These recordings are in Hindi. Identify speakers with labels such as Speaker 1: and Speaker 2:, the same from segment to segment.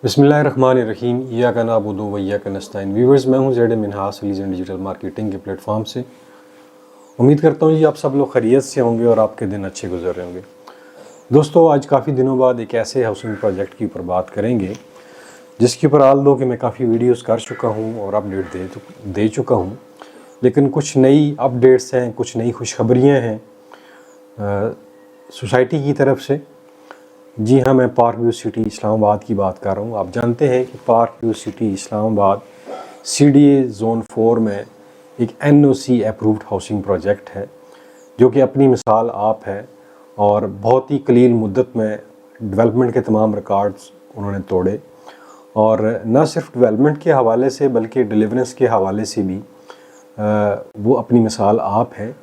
Speaker 1: बिस्मिल्लाहिर्रहमानिर्रहीम। इय्याका नअबुदु व इय्याका नस्तईन। व्यूअर्स, मैं हूं Z Minhas legend digital marketing के प्लेटफॉर्म से। उम्मीद करता हूं जी आप सब लोग खैरियत से होंगे और आपके दिन अच्छे गुजर रहे होंगे। दोस्तों, आज काफ़ी दिनों बाद एक ऐसे हाउसिंग प्रोजेक्ट के ऊपर बात करेंगे जिसके ऊपर आल दो कि मैं काफ़ी वीडियोस कर चुका हूं और अपडेट दे चुका हूं, लेकिन कुछ नई अपडेट्स हैं, कुछ नई खुशखबरियाँ हैं सोसाइटी की तरफ से। जी हाँ, मैं पार्क व्यू सिटी इस्लामाबाद की बात कर रहा हूँ। आप जानते हैं कि park view city Islamabad CDA zone 4 में एक NOC अप्रूव्ड हाउसिंग प्रोजेक्ट है, जो कि अपनी मिसाल आप है और बहुत ही कलील मुद्दत में डेवलपमेंट के तमाम रिकॉर्ड्स उन्होंने तोड़े। और न सिर्फ डेवलपमेंट के हवाले से बल्कि डिलीवरेंस के हवाले से भी वो अपनी मिसाल आप है।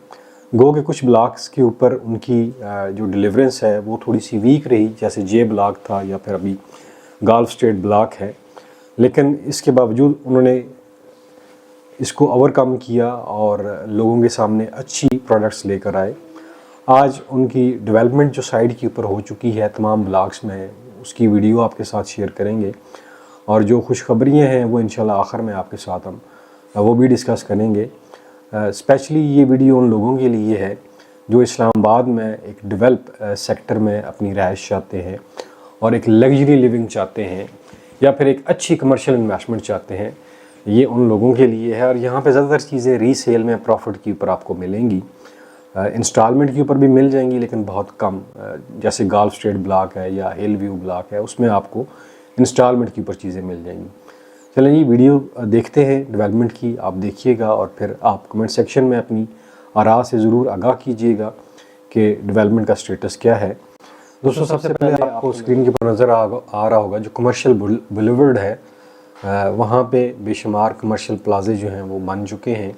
Speaker 1: गो के कुछ ब्लॉक्स के ऊपर उनकी जो डिलीवरेंस है वो थोड़ी सी वीक रही, जैसे जे ब्लॉक था या फिर अभी गल्फ स्टेट ब्लॉक है, लेकिन इसके बावजूद उन्होंने इसको ओवरकम किया और लोगों के सामने अच्छी प्रोडक्ट्स लेकर आए। आज उनकी डेवलपमेंट जो साइड के ऊपर हो चुकी है तमाम ब्लॉक्स में, उसकी वीडियो आपके साथ शेयर करेंगे और जो खुशखबरियाँ हैं वो इंशाल्लाह आखिर में आपके साथ हम वो भी डिस्कस करेंगे। स्पेशली ये वीडियो उन लोगों के लिए है जो इस्लामाबाद में एक डेवलप सेक्टर में अपनी रहाइश चाहते हैं और एक लग्जरी लिविंग चाहते हैं या फिर एक अच्छी कमर्शियल इन्वेस्टमेंट चाहते हैं। ये उन लोगों के लिए है और यहाँ पे ज़्यादातर चीज़ें रीसेल में प्रॉफिट के ऊपर आपको मिलेंगी। इंस्टॉलमेंट के ऊपर भी मिल जाएंगी लेकिन बहुत कम। जैसे गल्फ स्टेट ब्लॉक है या हिल व्यू ब्लॉक है, उसमें आपको इंस्टॉलमेंट के ऊपर चीज़ें मिल जाएंगी। चलें जी, वीडियो देखते हैं डेवलपमेंट की, आप देखिएगा और फिर आप कमेंट सेक्शन में अपनी आरा से ज़रूर आगाह कीजिएगा कि डेवलपमेंट का स्टेटस क्या है। दोस्तों, सबसे पहले आपको स्क्रीन के ऊपर नज़र आ रहा होगा जो कमर्शियल बुलेवर्ड है, वहाँ पे बेशुमार कमर्शियल प्लाजे जो हैं वो बन चुके हैं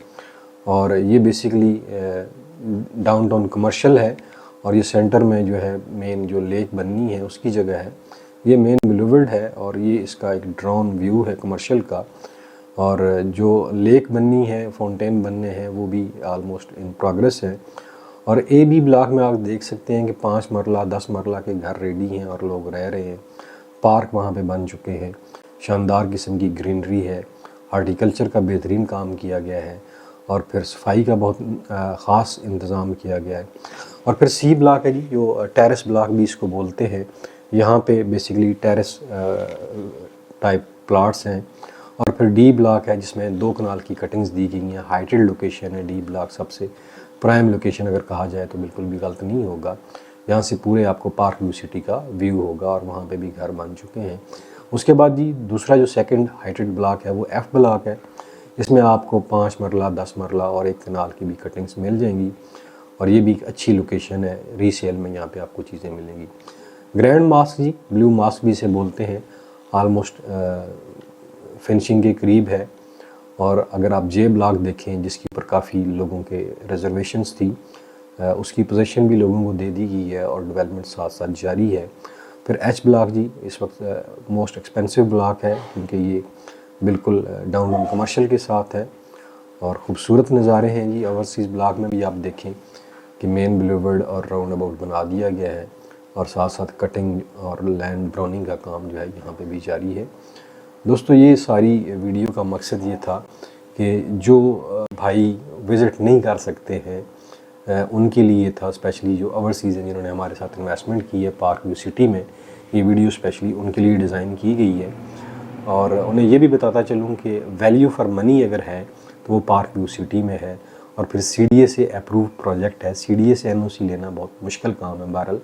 Speaker 1: और ये बेसिकली डाउनटाउन कमर्शियल है और ये सेंटर में जो है मेन जो लेक बननी है उसकी जगह है। ये मेन बुलेवर्ड है और ये इसका एक ड्रोन व्यू है कमर्शियल का। और जो लेक बननी है, फाउंटेन बनने हैं, वो भी आलमोस्ट इन प्रोग्रेस है। और AB ब्लॉक में आप देख सकते हैं कि 5 मरला 10 मरला के घर रेडी हैं और लोग रह रहे हैं। पार्क वहाँ पे बन चुके हैं, शानदार किस्म की ग्रीनरी है, हार्टिकल्चर का बेहतरीन काम किया गया है और फिर सफाई का बहुत ख़ास इंतज़ाम किया गया है। और फिर C ब्लॉक है जी, जो टेरेस ब्लॉक भी इसको बोलते हैं। यहाँ पे बेसिकली टेरेस टाइप प्लाट्स हैं। और फिर D ब्लॉक है जिसमें 2 कनाल की कटिंग्स दी गई हैं। हाइटेड लोकेशन है D ब्लॉक, सबसे प्राइम लोकेशन अगर कहा जाए तो बिल्कुल भी गलत नहीं होगा। यहाँ से पूरे आपको पार्क व्यू सिटी का व्यू होगा और वहाँ पे भी घर बन चुके हैं। उसके बाद जी दूसरा जो सेकंड हाइटेड ब्लॉक है वो F ब्लॉक है। इसमें आपको 5 मरला 10 मरला और 1 कनाल की भी कटिंग्स मिल जाएंगी और ये भी एक अच्छी लोकेशन है। रीसेल में यहाँ पे आपको चीज़ें मिलेंगी। ग्रैंड मास्क जी, ब्लू मास्क भी इसे बोलते हैं, आलमोस्ट फिनिशिंग के करीब है। और अगर आप जे ब्लॉक देखें जिसके ऊपर काफ़ी लोगों के रिजर्वेशंस थी, उसकी पोजीशन भी लोगों को दे दी गई है और डेवलपमेंट साथ साथ जारी है। फिर H ब्लॉक जी इस वक्त मोस्ट एक्सपेंसिव ब्लॉक है क्योंकि ये बिल्कुल डाउनटाउन कमर्शियल के साथ है और ख़ूबसूरत नज़ारे हैं जी। ओवरसीज़ ब्लॉक में भी आप देखें कि मेन बुलेवर्ड और राउंड अबाउट बना दिया गया है और साथ साथ कटिंग और लैंड ब्राउनिंग का काम जो है यहाँ पे भी जारी है। दोस्तों, ये सारी वीडियो का मकसद ये था कि जो भाई विज़िट नहीं कर सकते हैं उनके लिए था, स्पेशली जो ओवरसीज़ हैं जिन्होंने हमारे साथ इन्वेस्टमेंट की है पार्क व्यू सिटी में, ये वीडियो स्पेशली उनके लिए डिज़ाइन की गई है। और उन्हें ये भी बताता चलूँ कि वैल्यू फॉर मनी अगर है तो वो पार्क व्यू सिटी में है। और फिर CDA से अप्रूव प्रोजेक्ट है। CDA से NOC लेना बहुत मुश्किल काम है। बहरहाल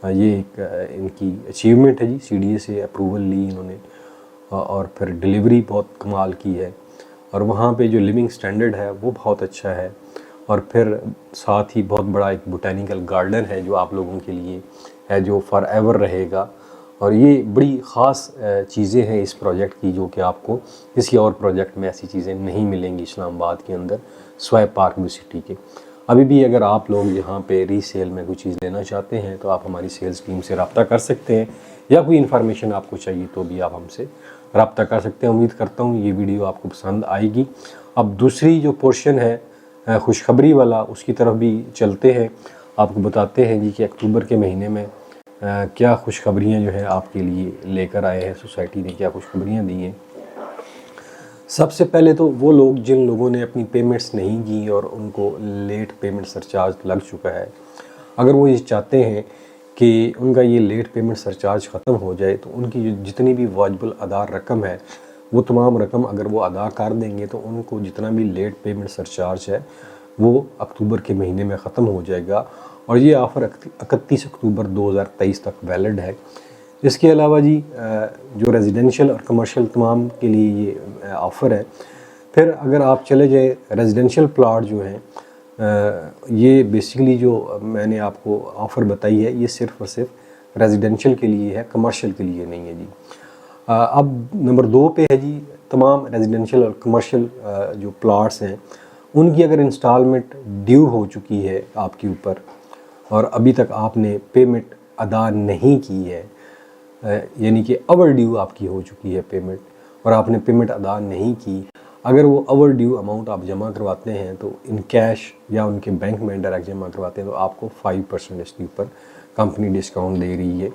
Speaker 1: ये एक इनकी अचीवमेंट है जी, CDA से अप्रूवल ली इन्होंने और फिर डिलीवरी बहुत कमाल की है और वहाँ पे जो लिविंग स्टैंडर्ड है वो बहुत अच्छा है। और फिर साथ ही बहुत बड़ा एक बोटैनिकल गार्डन है जो आप लोगों के लिए है, जो फॉर एवर रहेगा। और ये बड़ी ख़ास चीज़ें हैं इस प्रोजेक्ट की जो कि आपको किसी और प्रोजेक्ट में ऐसी चीज़ें नहीं मिलेंगी इस्लामाबाद के अंदर स्वाय पार्क व्यू सिटी के। अभी भी अगर आप लोग यहाँ पे रीसेल में कोई चीज़ लेना चाहते हैं तो आप हमारी सेल्स टीम से रब्ता कर सकते हैं या कोई इन्फॉर्मेशन आपको चाहिए तो भी आप हमसे रब्ता कर सकते हैं। उम्मीद करता हूँ ये वीडियो आपको पसंद आएगी। अब दूसरी जो पोर्शन है खुशखबरी वाला, उसकी तरफ भी चलते हैं। आपको बताते हैं जी कि अक्टूबर के महीने में क्या खुशखबरियाँ जो है आपके लिए लेकर आए हैं, सोसाइटी ने क्या खुशखबरियाँ दी हैं। सबसे पहले तो वो लोग जिन लोगों ने अपनी पेमेंट्स नहीं की और उनको लेट पेमेंट सरचार्ज लग चुका है, अगर वो ये चाहते हैं कि उनका ये लेट पेमेंट सरचार्ज ख़त्म हो जाए तो उनकी जो जितनी भी वाजिबुल अदा रकम है वो तमाम रकम अगर वो अदा कर देंगे तो उनको जितना भी लेट पेमेंट सरचार्ज है वो अक्टूबर के महीने में ख़त्म हो जाएगा और ये ऑफ़र 31 अक्टूबर 2023 तक वैलिड है। इसके अलावा जी जो रेजिडेंशियल और कमर्शियल तमाम के लिए ये ऑफ़र है। फिर अगर आप चले जाए रेजिडेंशियल प्लाट जो हैं, ये बेसिकली जो मैंने आपको ऑफ़र बताई है ये सिर्फ़ और सिर्फ रेजिडेंशियल के लिए है, कमर्शियल के लिए नहीं है जी। अब नंबर 2 पे है जी तमाम रेजिडेंशियल और कमर्शियल जो प्लाट्स हैं उनकी अगर इंस्टॉलमेंट ड्यू हो चुकी है आपके ऊपर और अभी तक आपने पेमेंट अदा नहीं की है, यानी कि ओवर ड्यू आपकी हो चुकी है पेमेंट और आपने पेमेंट अदा नहीं की, अगर वो ओवर ड्यू अमाउंट आप जमा करवाते हैं तो इन कैश या उनके बैंक में डायरेक्ट जमा करवाते हैं तो आपको 5% इसके ऊपर कंपनी डिस्काउंट दे रही है।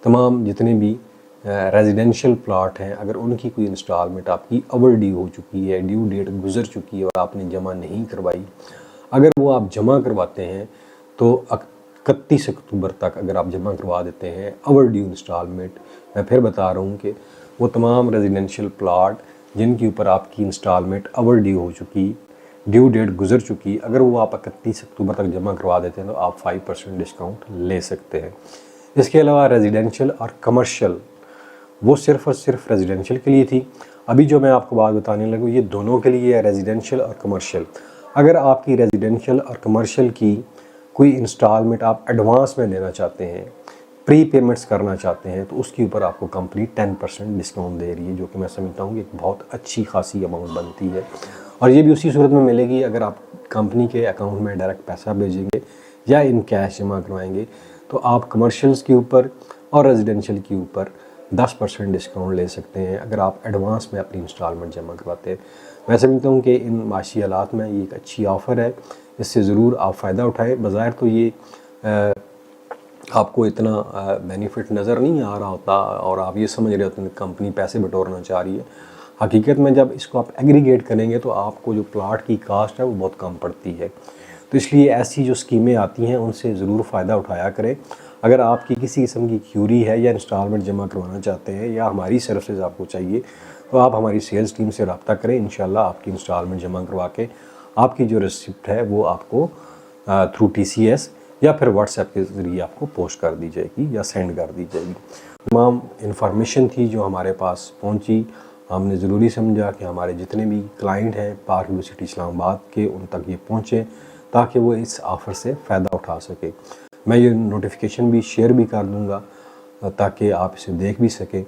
Speaker 1: तमाम जितने भी रेजिडेंशियल प्लाट हैं अगर उनकी कोई इंस्टॉलमेंट आपकी ओवर ड्यू हो चुकी है, ड्यू डेट गुजर चुकी है और आपने जमा नहीं करवाई, अगर वो आप जमा करवाते हैं तो 31 अक्टूबर तक अगर आप जमा करवा देते हैं ओवर ड्यू इंस्टॉलमेंट, मैं फिर बता रहा हूँ कि वो तमाम रेजिडेंशियल प्लाट जिनके ऊपर आपकी इंस्टॉलमेंट ओवर ड्यू हो चुकी, ड्यू डेट गुजर चुकी, अगर वो आप 31 अक्टूबर तक जमा करवा देते हैं तो आप 5% डिस्काउंट ले सकते हैं। इसके अलावा रेजिडेंशियल और कमर्शियल वो सिर्फ़ और सिर्फ रेजिडेंशियल के लिए थी। अभी जो मैं आपको बात बताने लगूँ ये दोनों के लिए है, रेजिडेंशियल और कमर्शियल। अगर आपकी रेजिडेंशियल और कमर्शियल की कोई इंस्टॉलमेंट आप एडवांस में लेना चाहते हैं, प्री पेमेंट्स करना चाहते हैं, तो उसके ऊपर आपको कंपनी 10% डिस्काउंट दे रही है, जो कि मैं समझता हूँ कि एक बहुत अच्छी खासी अमाउंट बनती है। और ये भी उसी सूरत में मिलेगी अगर आप कंपनी के अकाउंट में डायरेक्ट पैसा भेजेंगे या इन कैश जमा करवाएंगे तो आप कमर्शियल्स के ऊपर और रेजिडेंशियल के ऊपर 10% डिस्काउंट ले सकते हैं अगर आप एडवांस में अपनी इंस्टॉलमेंट जमा करवाते हैं। मैं समझता हूँ कि इन माशी हालात में ये एक अच्छी ऑफ़र है, इससे ज़रूर आप फ़ायदा उठाएं। बज़ाहिर तो ये आपको इतना बेनिफिट नज़र नहीं आ रहा होता और आप ये समझ रहे होते हैं कंपनी पैसे बटोरना चाह रही है। हकीकत में जब इसको आप एग्रीगेट करेंगे तो आपको जो प्लाट की कास्ट है वो बहुत कम पड़ती है। तो इसलिए ऐसी जो स्कीमें आती हैं उनसे ज़रूर फ़ायदा उठाया करें। अगर आपकी किसी किस्म की क्यूरी है या इंस्टॉलमेंट जमा करवाना चाहते हैं या हमारी सर्विसेज आपको चाहिए तो आप हमारी सेल्स टीम से रब्ता करें। इंशाल्लाह आपकी इंस्टॉलमेंट जमा करवा के आपकी जो रिसिप्ट है वो आपको थ्रू TCS या फिर व्हाट्सएप के ज़रिए आपको पोस्ट कर दी जाएगी या सेंड कर दी जाएगी। तमाम इंफॉर्मेशन थी जो हमारे पास पहुंची, हमने ज़रूरी समझा कि हमारे जितने भी क्लाइंट हैं पार्क व्यू सिटी इस्लामाबाद के उन तक ये पहुँचे ताकि वो इस ऑफ़र से फ़ायदा उठा सके। मैं ये नोटिफिकेशन भी शेयर भी कर दूँगा ताकि आप इसे देख भी सकें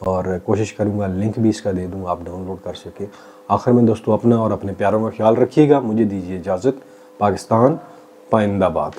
Speaker 1: और कोशिश करूँगा लिंक भी इसका दे दूँ, आप डाउनलोड कर सकें। आखिर में दोस्तों अपना और अपने प्यारों का ख्याल रखिएगा। मुझे दीजिए इजाज़त। पाकिस्तान पाइंदाबाद।